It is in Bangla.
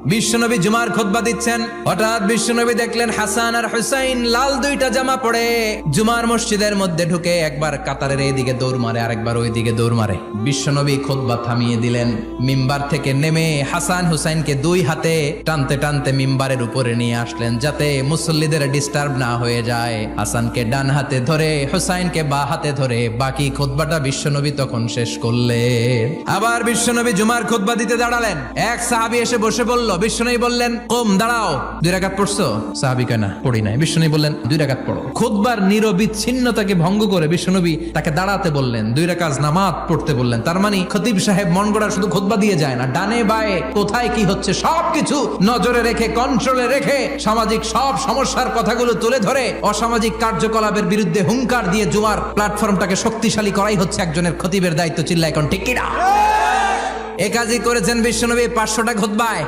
বিশ্বনবী জুমার খুতবা দিচ্ছেন, হঠাৎ বিশ্বনবী দেখলেন হাসান আর হুসাইন লাল দুইটা জামা পরে জুমার মসজিদের মধ্যে ঢুকে একবার কাতারের এইদিকে দৌড় মারে, আরেকবার ওইদিকে দৌড় মারে। বিশ্বনবী খুতবা থামিয়ে দিলেন, মিম্বার থেকে নেমে হাসান হুসাইনকে দুই হাতে টানতে টানতে মিম্বারের উপরে নিয়ে আসলেন যাতে মুসল্লিদের ডিস্টার্ব না হয়ে যায়। হাসানকে ডান হাতে ধরে হুসাইনকে বা হাতে ধরে বাকি খুতবাটা বিশ্বনবী তখন শেষ করলেন। আবার বিশ্বনবী জুমার খুতবা দিতে দাঁড়ালেন, এক সাহাবী এসে বসে বলল, বিশ্বনবী বললেন, কম দাঁড়াও, 2 রাকাত পড়ছো? সাহাবী কয় না, পড়ি নাই। বিশ্বনবী বললেন, 2 রাকাত পড়ো। খুতবার নিরবিচ্ছিন্নতাকে ভঙ্গ করে বিশ্বনবী তাকে দাঁড়াতে বললেন, 2 রাকাত নামাজ পড়তে বললেন। তার মানে খতিব সাহেব মন গড়া শুধু খুতবা দিয়ে যায় না, ডানে বায়ে কোথায় কি হচ্ছে সবকিছু নজরে রেখে, কন্ট্রোলে রেখে সামাজিক সব সমস্যার কথাগুলো তুলে ধরে অসামাজিক কার্যকলাপের বিরুদ্ধে হুঙ্কার দিয়ে জুমার প্ল্যাটফর্মটাকে শক্তিশালী করাই হচ্ছে একজনের খতিবের দায়িত্ব। চিল্লা এখন ঠিক কিনা? এ কাজই করেছেন বিশ্বনবী 500টা খুতবায়।